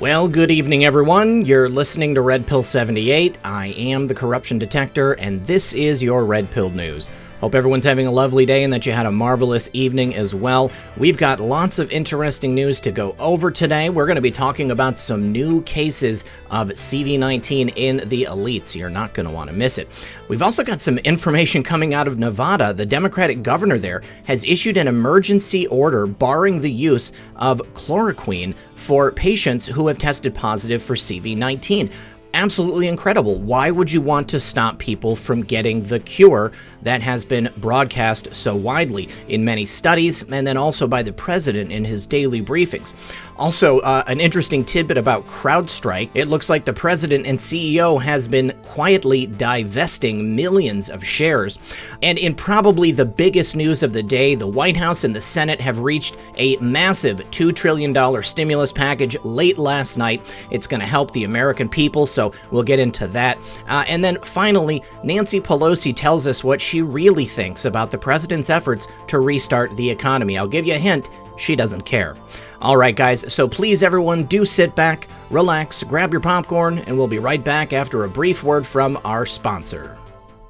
Well, good evening, everyone. You're listening to Red Pill 78. I am the corruption detector, and this is your Red Pill News. Hope everyone's having a lovely day and that you had a marvelous evening as well. We've got lots of interesting news to go over today. We're going to be talking about some new cases of CV19 in the elites. You're not going to want to miss it. We've also got some information coming out of Nevada. The Democratic governor there has issued an emergency order barring the use of chloroquine for patients who have tested positive for CV19. Absolutely incredible. Why would you want to stop people from getting the cure that has been broadcast so widely in many studies and then also by the president in his daily briefings? Also, an interesting tidbit about CrowdStrike. It looks like the president and CEO has been quietly divesting millions of shares. And in probably the biggest news of the day, the White House and the Senate have reached a massive $2 trillion stimulus package late last night. It's going to help the American people, so we'll get into that. And then finally, Nancy Pelosi tells us what she really thinks about the president's efforts to restart the economy. I'll give you a hint. She doesn't care. All right, guys, so please, everyone, do sit back, relax, grab your popcorn, and we'll be right back after a brief word from our sponsor.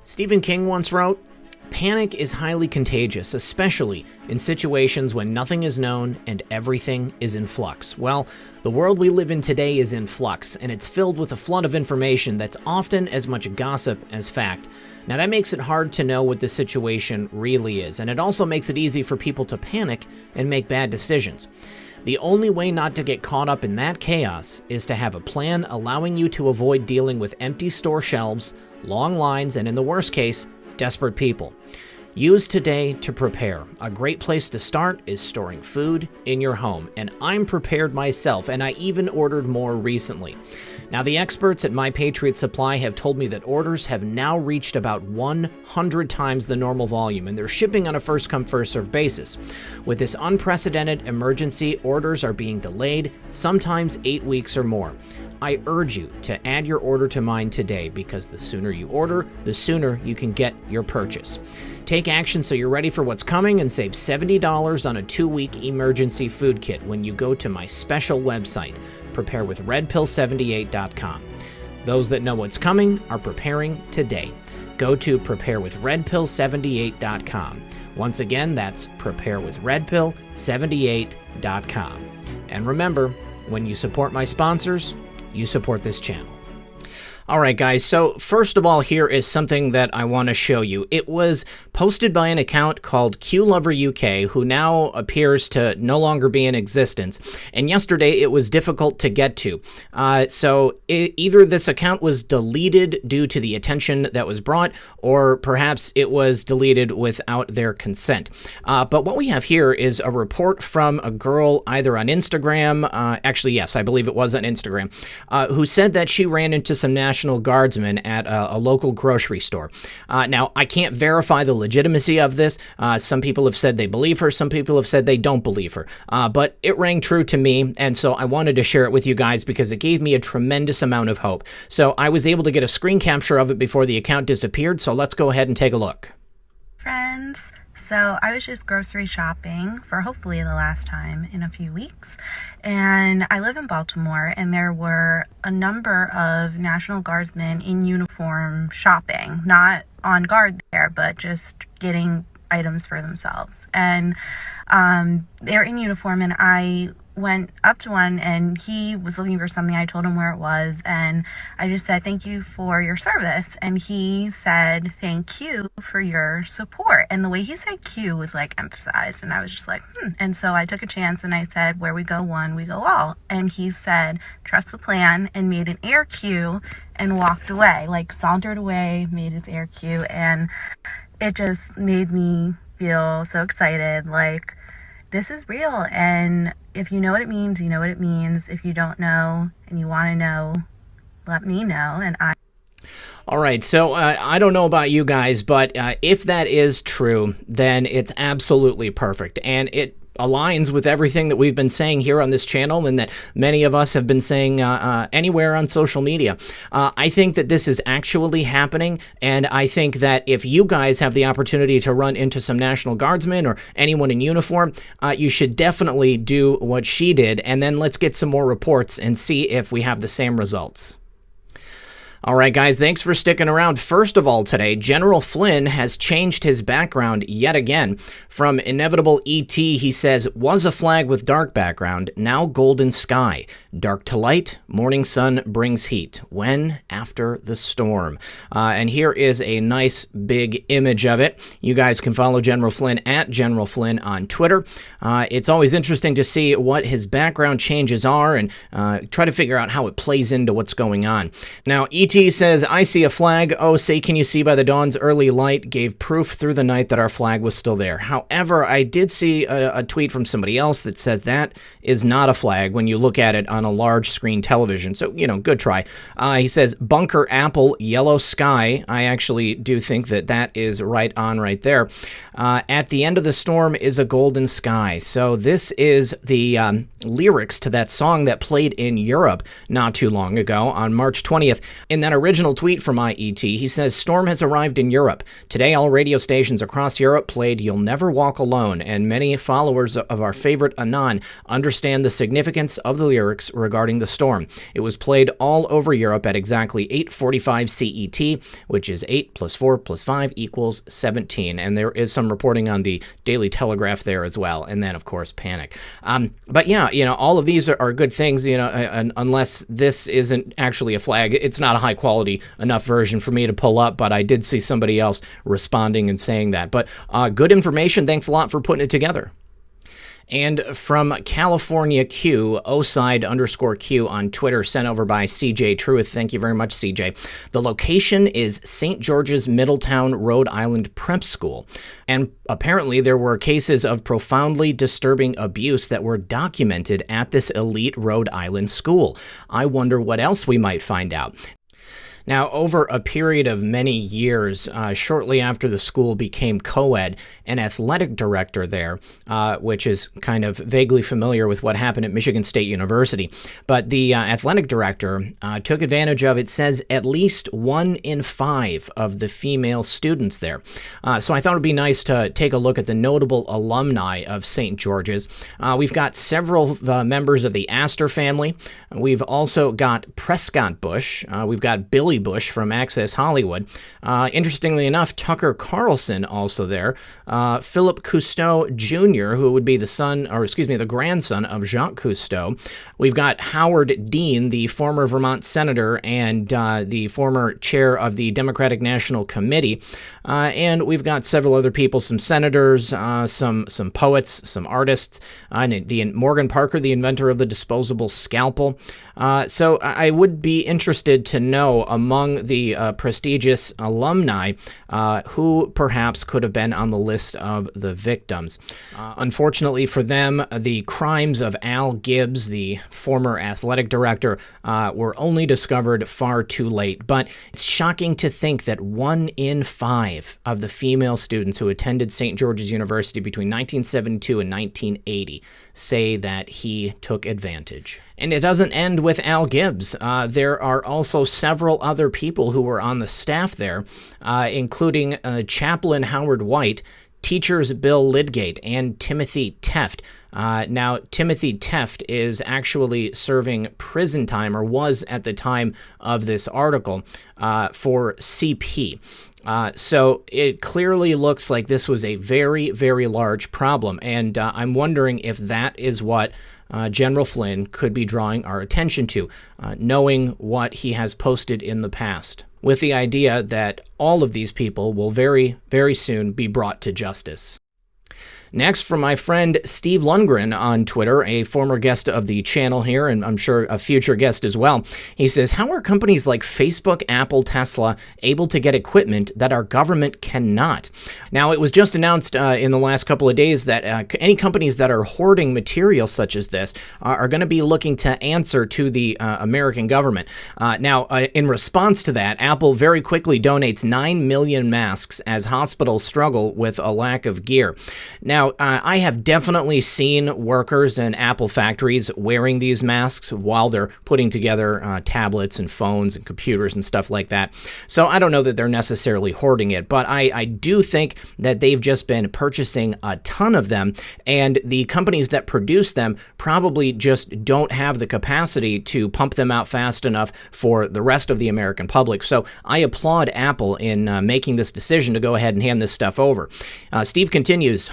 Stephen King once wrote, "Panic is highly contagious, especially in situations when nothing is known and everything is in flux." Well, the world we live in today is in flux, and it's filled with a flood of information that's often as much gossip as fact. Now, that makes it hard to know what the situation really is, and it also makes it easy for people to panic and make bad decisions. The only way not to get caught up in that chaos is to have a plan allowing you to avoid dealing with empty store shelves, long lines, and in the worst case, desperate people. Use today to prepare. A great place to start is storing food in your home, and I'm prepared myself, and I even ordered more recently. Now, the experts at My Patriot Supply have told me that orders have now reached about 100 times the normal volume, and they're shipping on a first-come, first-served basis. With this unprecedented emergency, orders are being delayed, sometimes 8 weeks or more. I urge you to add your order to mine today, because the sooner you order, the sooner you can get your purchase. Take action so you're ready for what's coming and save $70 on a 2-week emergency food kit when you go to my special website, preparewithredpill78.com. Those that know what's coming are preparing today. Go to preparewithredpill78.com. Once again, that's preparewithredpill78.com. And remember, when you support my sponsors, you support this channel. All right, guys, so first of all, here is something that I want to show you. It was posted by an account called QLoverUK, who now appears to no longer be in existence. And yesterday, it was difficult to get to. Either this account was deleted due to the attention that was brought, or perhaps it was deleted without their consent. But what we have here is a report from a girl either on Instagram, actually, yes, I believe it was on Instagram, who said that she ran into some National Guardsmen at a local grocery store. Now, I can't verify the legitimacy of this. Some people have said they believe her. Some people have said they don't believe her. But it rang true to me, and so I wanted to share it with you guys because it gave me a tremendous amount of hope. So I was able to get a screen capture of it before the account disappeared, so let's go ahead and take a look. Friends, so I was just grocery shopping for hopefully the last time in a few weeks, and I live in Baltimore, and there were a number of National Guardsmen in uniform shopping, not on guard there, but just getting items for themselves. And they're in uniform, and I went up to one, and he was looking for something. I told him where it was, and I just said, "Thank you for your service." And he said, "Thank you for your support." And the way he said Q was like emphasized, and I was just like, And so I took a chance, and I said, "Where we go one, we go all." And he said, "Trust the plan," and made an air Q and walked away, like sauntered away, made his air Q. And it just made me feel so excited, like, this is real. And if you know what it means, you know what it means. If you don't know and you want to know, let me know. And All right, so I don't know about you guys, but if that is true, then it's absolutely perfect. And it aligns with everything that we've been saying here on this channel and that many of us have been saying anywhere on social media. I think that this is actually happening, and I think that if you guys have the opportunity to run into some National Guardsmen or anyone in uniform, you should definitely do what she did, and then let's get some more reports and see if we have the same results. All right, guys, thanks for sticking around. First of all, today, General Flynn has changed his background yet again. From Inevitable E.T., he says, was a flag with dark background, now golden sky. Dark to light, morning sun brings heat. When? After the storm. And here is a nice big image of it. You guys can follow General Flynn at General Flynn on Twitter. It's always interesting to see what his background changes are and try to figure out how it plays into what's going on. Now, E.T. says, I see a flag. Oh, say, can you see by the dawn's early light? Gave proof through the night that our flag was still there. However, I did see a tweet from somebody else that says that is not a flag when you look at it on a large screen television. So, good try. He says, bunker apple, yellow sky. I actually do think that that is right on right there. At the end of the storm is a golden sky. So this is the lyrics to that song that played in Europe not too long ago on March 20th. In that original tweet from IET, he says, storm has arrived in Europe. Today, all radio stations across Europe played You'll Never Walk Alone, and many followers of our favorite Anon understand the significance of the lyrics regarding the storm. It was played all over Europe at exactly 8:45 CET, which is 8 plus 4 plus 5 equals 17. And there is some reporting on the Daily Telegraph there as well. And then, of course, panic. But yeah, all of these are good things, unless this isn't actually a flag. It's not a high quality enough version for me to pull up, but I did see somebody else responding and saying that. But good information. Thanks a lot for putting it together. And from California Q, oside_Q on Twitter, sent over by CJ Truth. Thank you very much, CJ. The location is St. George's Middletown, Rhode Island Prep School. And apparently there were cases of profoundly disturbing abuse that were documented at this elite Rhode Island school. I wonder what else we might find out. Now, over a period of many years, shortly after the school became co-ed, an athletic director there, which is kind of vaguely familiar with what happened at Michigan State University, but the athletic director took advantage of, it says, at least 1 in 5 of the female students there. So I thought it would be nice to take a look at the notable alumni of St. George's. We've got several members of the Astor family. We've also got Prescott Bush. We've got Billy Bush from Access Hollywood. Interestingly enough, Tucker Carlson also there. Philip Cousteau Jr., who would be the grandson of Jacques Cousteau. We've got Howard Dean, the former Vermont senator and the former chair of the Democratic National Committee. And we've got several other people, some senators, some poets, some artists, and Morgan Parker, the inventor of the disposable scalpel. So I would be interested to know among the prestigious alumni who perhaps could have been on the list of the victims. Unfortunately for them, the crimes of Al Gibbs, the former athletic director, were only discovered far too late. But it's shocking to think that 1 in 5 of the female students who attended St. George's University between 1972 and 1980 say that he took advantage. And it doesn't end with Al Gibbs. There are also several other people who were on the staff there, including Chaplain Howard White, teachers Bill Lidgate, and Timothy Teft. Now, Timothy Teft is actually serving prison time, or was at the time of this article, for CP. So it clearly looks like this was a very, very large problem, and I'm wondering if that is what General Flynn could be drawing our attention to, knowing what he has posted in the past, with the idea that all of these people will very, very soon be brought to justice. Next, from my friend Steve Lundgren on Twitter, a former guest of the channel here, and I'm sure a future guest as well. He says, how are companies like Facebook, Apple, Tesla able to get equipment that our government cannot? Now, it was just announced in the last couple of days that any companies that are hoarding material such as this are going to be looking to answer to the American government. Now, in response to that, Apple very quickly donates 9 million masks as hospitals struggle with a lack of gear. Now, Now, I have definitely seen workers in Apple factories wearing these masks while they're putting together tablets and phones and computers and stuff like that. So I don't know that they're necessarily hoarding it, but I do think that they've just been purchasing a ton of them, and the companies that produce them probably just don't have the capacity to pump them out fast enough for the rest of the American public. So I applaud Apple in making this decision to go ahead and hand this stuff over. Steve continues,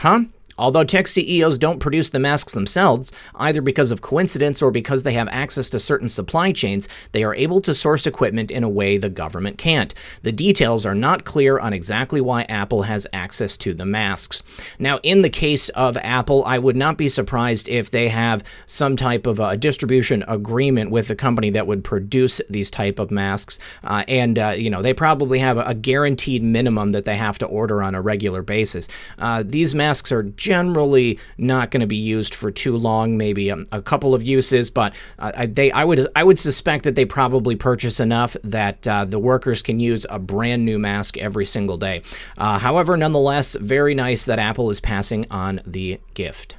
Although tech CEOs don't produce the masks themselves, either because of coincidence or because they have access to certain supply chains, they are able to source equipment in a way the government can't. The details are not clear on exactly why Apple has access to the masks. Now, in the case of Apple, I would not be surprised if they have some type of a distribution agreement with the company that would produce these type of masks. They probably have a guaranteed minimum that they have to order on a regular basis. These masks are generally not going to be used for too long, maybe a couple of uses, but I would suspect that they probably purchase enough that the workers can use a brand new mask every single day. However, nonetheless, very nice that Apple is passing on the gift.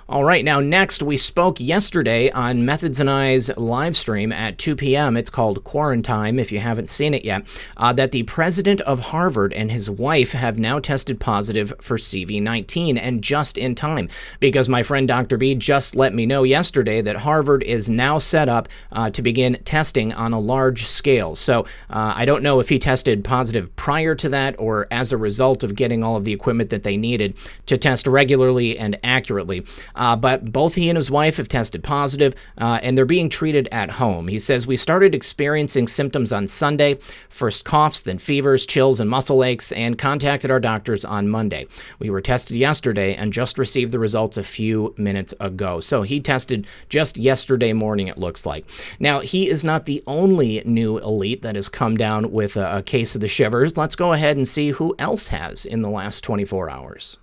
All right, now next, we spoke yesterday on Methods and I's live stream at 2 p.m. It's called Quarantine, if you haven't seen it yet, that the president of Harvard and his wife have now tested positive for CV-19, and just in time, because my friend Dr. B just let me know yesterday that Harvard is now set up to begin testing on a large scale. So I don't know if he tested positive prior to that or as a result of getting all of the equipment that they needed to test regularly and accurately. But both he and his wife have tested positive, and they're being treated at home. He says, "We started experiencing symptoms on Sunday, first coughs, then fevers, chills, and muscle aches, and contacted our doctors on Monday. We were tested yesterday and just received the results a few minutes ago." So he tested just yesterday morning, it looks like. Now, he is not the only new elite that has come down with a case of the shivers. Let's go ahead and see who else has in the last 24 hours.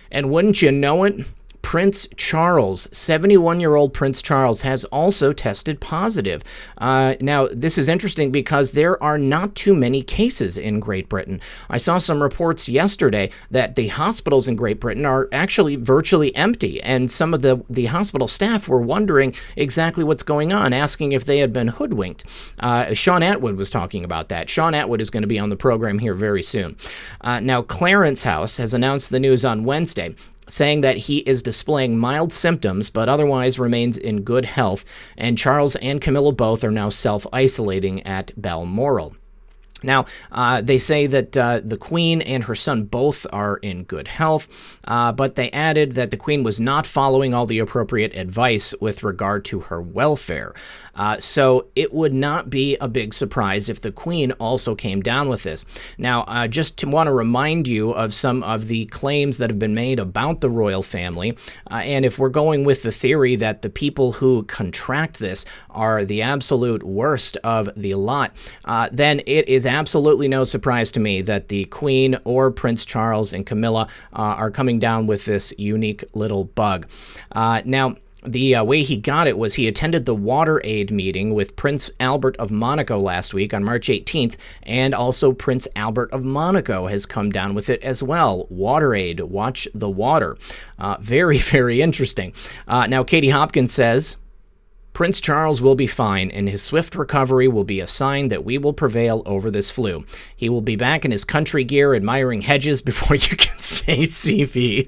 And wouldn't you know it, Prince Charles, 71-year-old Prince Charles, has also tested positive. Now, this is interesting because there are not too many cases in Great Britain. I saw some reports yesterday that the hospitals in Great Britain are actually virtually empty, and some of the hospital staff were wondering exactly what's going on, asking if they had been hoodwinked. Sean Atwood was talking about that. Sean Atwood is going to be on the program here very soon. Now, Clarence House has announced the news on Wednesday, saying that he is displaying mild symptoms but otherwise remains in good health, and Charles and Camilla both are now self-isolating at Balmoral. Now, they say that the Queen and her son both are in good health, but they added that the Queen was not following all the appropriate advice with regard to her welfare. So it would not be a big surprise if the Queen also came down with this. Now, just to want to remind you of some of the claims that have been made about the royal family, and if we're going with the theory that the people who contract this are the absolute worst of the lot, then it is absolutely no surprise to me that the Queen or Prince Charles and Camilla are coming down with this unique little bug. Now, the way he got it was he attended the WaterAid meeting with Prince Albert of Monaco last week on March 18th, and also Prince Albert of Monaco has come down with it as well. WaterAid, watch the water. Very, very interesting. Now, Katie Hopkins says, "Prince Charles will be fine, and his swift recovery will be a sign that we will prevail over this flu. He will be back in his country gear admiring hedges before you can say CV."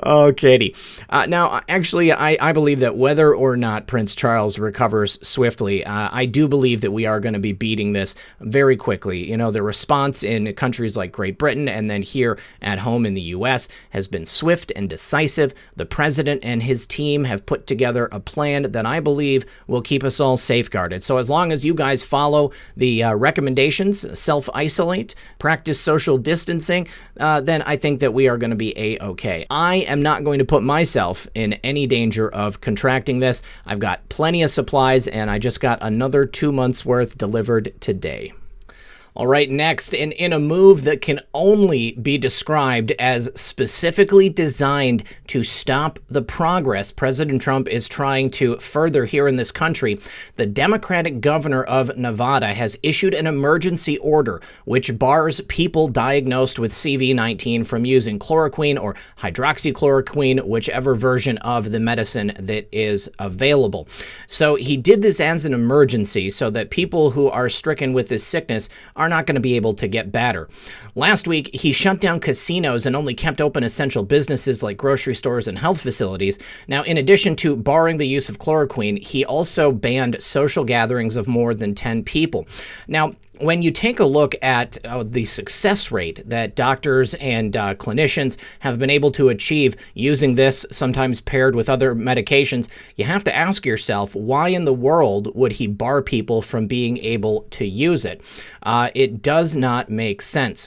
Oh, Katie. Now, actually, I believe that whether or not Prince Charles recovers swiftly, I do believe that we are going to be beating this very quickly. You know, the response in countries like Great Britain and then here at home in the U.S. has been swift and decisive. The president and his team have put together a plan that I believe will keep us all safeguarded. So as long as you guys follow the recommendations, self-isolate, practice social distancing, then I think that we are going to be A-okay. I am not going to put myself in any danger of contracting this. I've got plenty of supplies, and I just got another 2 months worth delivered today. All right, next, in a move that can only be described as specifically designed to stop the progress President Trump is trying to further here in this country, the Democratic governor of Nevada has issued an emergency order which bars people diagnosed with CV-19 from using chloroquine or hydroxychloroquine, whichever version of the medicine that is available. So he did this as an emergency so that people who are stricken with this sickness are not going to be able to get better. Last week, he shut down casinos and only kept open essential businesses like grocery stores and health facilities. Now, in addition to barring the use of chloroquine, he also banned social gatherings of more than 10 people. Now, when you take a look at the success rate that doctors and clinicians have been able to achieve using this, sometimes paired with other medications, you have to ask yourself, why in the world would he bar people from being able to use it? It does not make sense.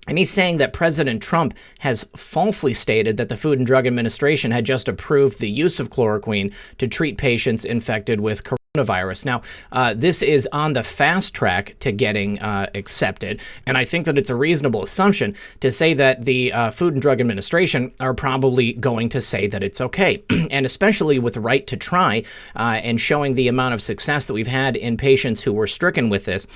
And he's saying that President Trump has falsely stated that the Food and Drug Administration had just approved the use of chloroquine to treat patients infected with coronavirus. Now, this is on the fast track to getting accepted, and I think that it's a reasonable assumption to say that the Food and Drug Administration are probably going to say that it's okay, and especially with right to try and showing the amount of success that we've had in patients who were stricken with this,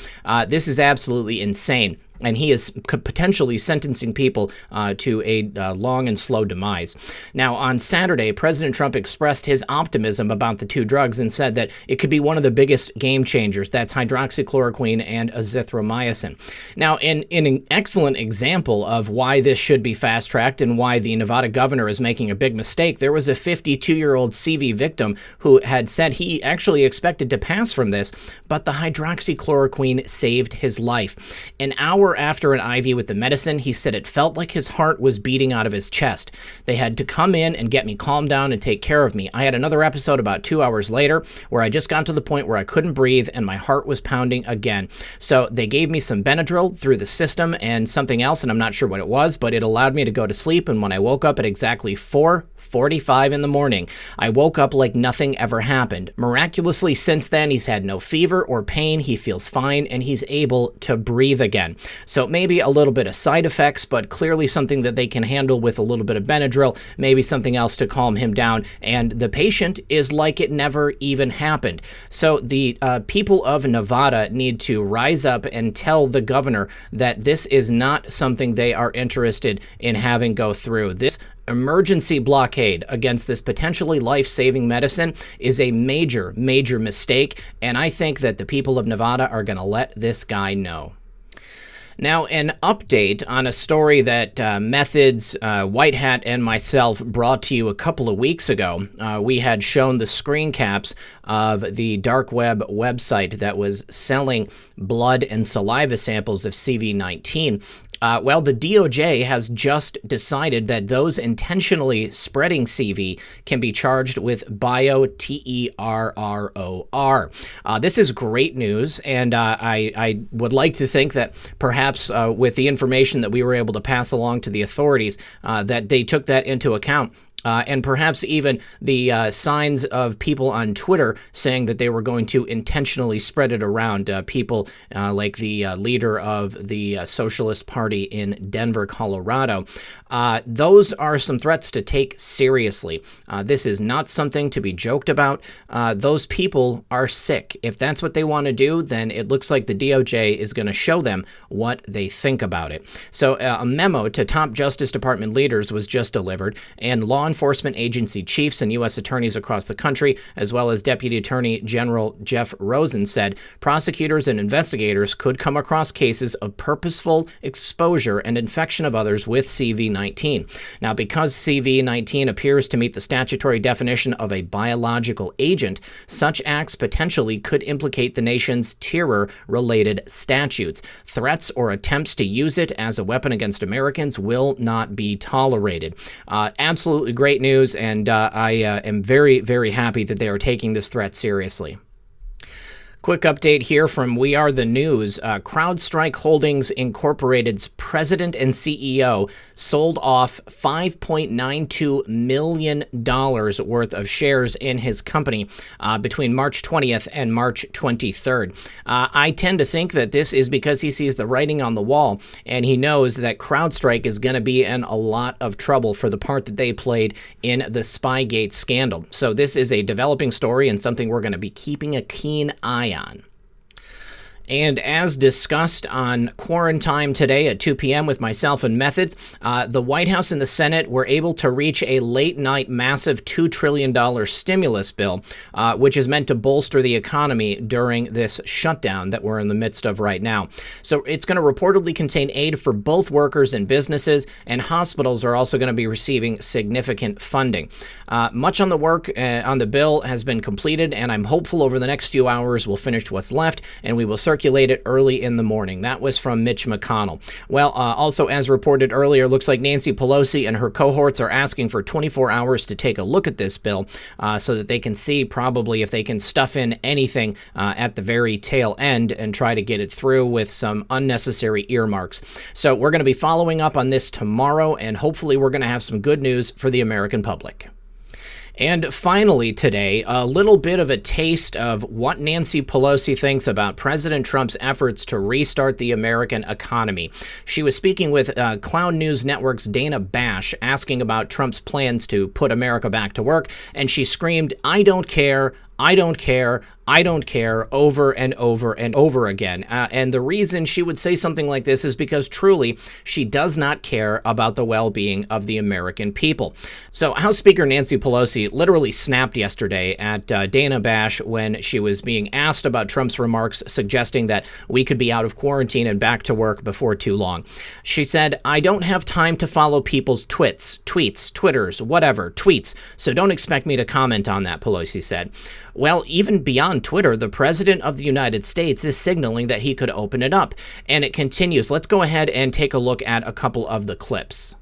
this is absolutely insane. And he is potentially sentencing people to a long and slow demise. Now, on Saturday, President Trump expressed his optimism about the two drugs and said that it could be one of the biggest game changers. That's hydroxychloroquine and azithromycin. Now, in an excellent example of why this should be fast-tracked and why the Nevada governor is making a big mistake, there was a 52-year-old CV victim who had said he actually expected to pass from this, but the hydroxychloroquine saved his life. An hour after an IV with the medicine, he said it felt like his heart was beating out of his chest. They had to come in and get me calmed down and take care of me. I had another episode about 2 hours later where I just got to the point where I couldn't breathe and my heart was pounding again. So they gave me some Benadryl through the system and something else, and I'm not sure what it was, but it allowed me to go to sleep. And when I woke up at exactly 4:45 in the morning, I woke up like nothing ever happened. Miraculously, since then, he's had no fever or pain. He feels fine and he's able to breathe again. So maybe a little bit of side effects, but clearly something that they can handle with a little bit of Benadryl, maybe something else to calm him down. And the patient is like it never even happened. So the people of Nevada need to rise up and tell the governor that this is not something they are interested in having go through. This emergency blockade against this potentially life-saving medicine is a major, major mistake. And I think that the people of Nevada are going to let this guy know. Now, an update on a story that Methods, White Hat, and myself brought to you a couple of weeks ago. We had shown the screen caps of the dark web website that was selling blood and saliva samples of CV-19. Well, the DOJ has just decided that those intentionally spreading CV can be charged with bio-terror. This is great news, and I would like to think that perhaps with the information that we were able to pass along to the authorities, that they took that into account. And perhaps even the signs of people on Twitter saying that they were going to intentionally spread it around. People like the leader of the Socialist Party in Denver, Colorado. Those are some threats to take seriously. This is not something to be joked about. Those people are sick. If that's what they want to do, then it looks like the DOJ is going to show them what they think about it. So a memo to top Justice Department leaders was just delivered, and law enforcement agency chiefs and U.S. attorneys across the country, as well as Deputy Attorney General Jeff Rosen, said prosecutors and investigators could come across cases of purposeful exposure and infection of others with CV-19. Now, because CV-19 appears to meet the statutory definition of a biological agent, such acts potentially could implicate the nation's terror-related statutes. Threats or attempts to use it as a weapon against Americans will not be tolerated. Absolutely great news, and I am very, very happy that they are taking this threat seriously. Quick update here from We Are the News. CrowdStrike Holdings Incorporated's president and CEO sold off $5.92 million worth of shares in his company between March 20th and March 23rd. I tend to think that this is because he sees the writing on the wall, and he knows that CrowdStrike is going to be in a lot of trouble for the part that they played in the Spygate scandal. So this is a developing story and something we're going to be keeping a keen eye on. And as discussed on Quarantine today at 2 p.m. with myself and Methods, the White House and the Senate were able to reach a late-night massive $2 trillion stimulus bill, which is meant to bolster the economy during this shutdown that we're in the midst of right now. So it's going to reportedly contain aid for both workers and businesses, and hospitals are also going to be receiving significant funding. Much on the work on the bill has been completed, and I'm hopeful over the next few hours we'll finish what's left, and we will circulate it early in the morning. That was from Mitch McConnell. Well, also, as reported earlier, looks like Nancy Pelosi and her cohorts are asking for 24 hours to take a look at this bill so that they can see probably if they can stuff in anything at the very tail end and try to get it through with some unnecessary earmarks. So we're going to be following up on this tomorrow, and hopefully we're going to have some good news for the American public. And finally today, a little bit of a taste of what Nancy Pelosi thinks about President Trump's efforts to restart the American economy. She was speaking with Clown News Network's Dana Bash, asking about Trump's plans to put America back to work, and she screamed, "I don't care, I don't care, I don't care," over and over and over again. And the reason she would say something like this is because truly she does not care about the well-being of the American people. So House Speaker Nancy Pelosi literally snapped yesterday at Dana Bash when she was being asked about Trump's remarks suggesting that we could be out of quarantine and back to work before too long. She said, "I don't have time to follow people's tweets, Twitters, whatever, tweets, so don't expect me to comment on that," Pelosi said. Well, even beyond Twitter, the President of the United States is signaling that he could open it up. And it continues. Let's go ahead and take a look at a couple of the clips.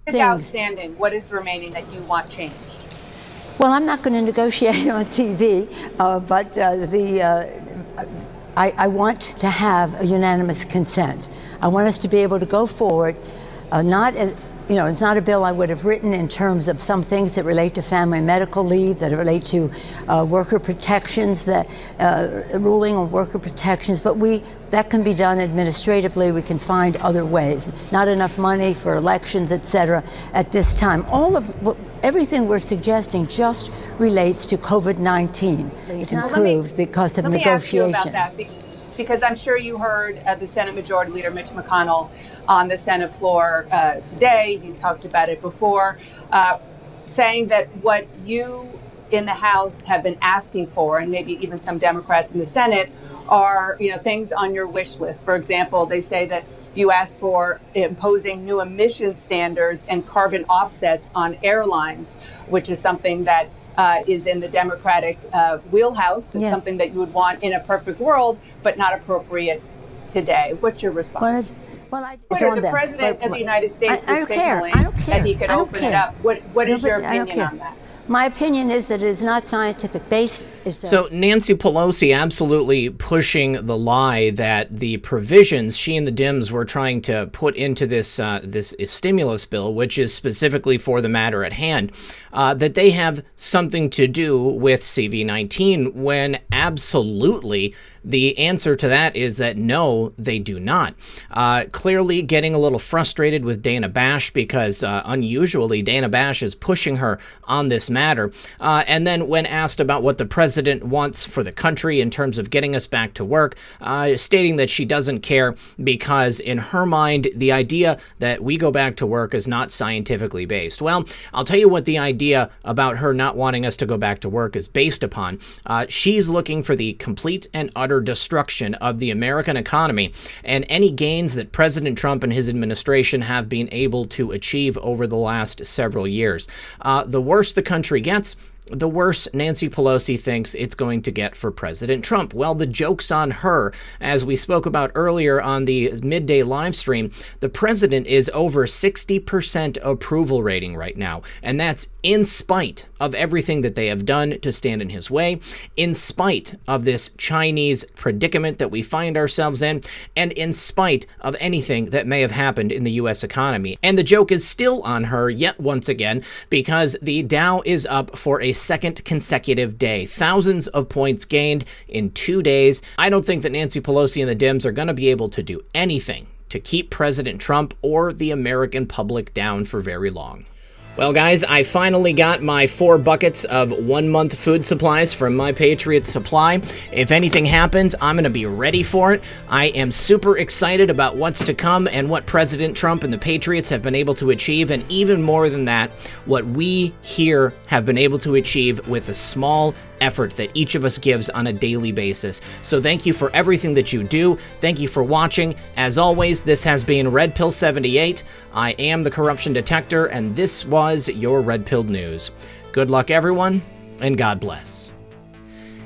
What is outstanding? What is remaining that you want changed? Well, I'm not going to negotiate on TV, but I want to have a unanimous consent. I want us to be able to go forward, not as, you know, it's not a bill I would have written in terms of some things that relate to family medical leave, that relate to worker protections, that ruling on worker protections, but that can be done administratively. We can find other ways. Not enough money for elections, etc. at this time. Everything we're suggesting just relates to COVID-19. It's improved because of negotiation. Let me ask you about that, because I'm sure you heard the Senate Majority Leader Mitch McConnell on the Senate floor today. He's talked about it before, saying that what you in the House have been asking for, and maybe even some Democrats in the Senate, are things on your wish list. For example, they say that you asked for imposing new emission standards and carbon offsets on airlines, which is something that is in the Democratic wheelhouse. That's something that you would want in a perfect world, but not appropriate today. What's your response? The President of the United States is signaling that he could open it up. What is your opinion on that? My opinion is that it is not scientific based. So Nancy Pelosi absolutely pushing the lie that the provisions she and the Dems were trying to put into this stimulus bill, which is specifically for the matter at hand, that they have something to do with CV-19, when absolutely the answer to that is that no, they do not. Clearly getting a little frustrated with Dana Bash because unusually Dana Bash is pushing her on this matter. And then when asked about what the president wants for the country in terms of getting us back to work, stating that she doesn't care because in her mind, the idea that we go back to work is not scientifically based. Well, I'll tell you what the idea about her not wanting us to go back to work is based upon. She's looking for the complete and utter destruction of the American economy and any gains that President Trump and his administration have been able to achieve over the last several years. The worse the country gets, the worse Nancy Pelosi thinks it's going to get for President Trump. Well, the joke's on her. As we spoke about earlier on the midday live stream, the president is over 60% approval rating right now, and that's in spite of everything that they have done to stand in his way, in spite of this Chinese predicament that we find ourselves in, and in spite of anything that may have happened in the U.S. economy. And the joke is still on her yet once again, because the Dow is up for a second consecutive day. Thousands of points gained in 2 days. I don't think that Nancy Pelosi and the Dems are going to be able to do anything to keep President Trump or the American public down for very long. Well, guys, I finally got my 4 buckets of 1-month food supplies from My Patriot Supply. If anything happens, I'm going to be ready for it. I am super excited about what's to come and what President Trump and the Patriots have been able to achieve, and even more than that, what we here have been able to achieve with a small effort that each of us gives on a daily basis. So thank you for everything that you do. Thank you for watching. As always, this has been Red Pill 78. I am the Corruption Detector, and this was your Red Pill News. Good luck, everyone, and God bless.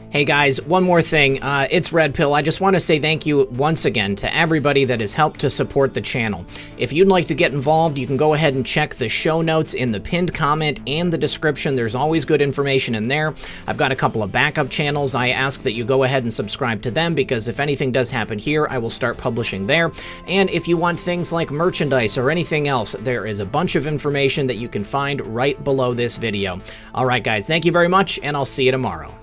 Hey guys, one more thing. It's Red Pill. I just want to say thank you once again to everybody that has helped to support the channel. If you'd like to get involved, you can go ahead and check the show notes in the pinned comment and the description. There's always good information in there. I've got a couple of backup channels. I ask that you go ahead and subscribe to them, because if anything does happen here, I will start publishing there. And if you want things like merchandise or anything else, there is a bunch of information that you can find right below this video. All right, guys, thank you very much, and I'll see you tomorrow.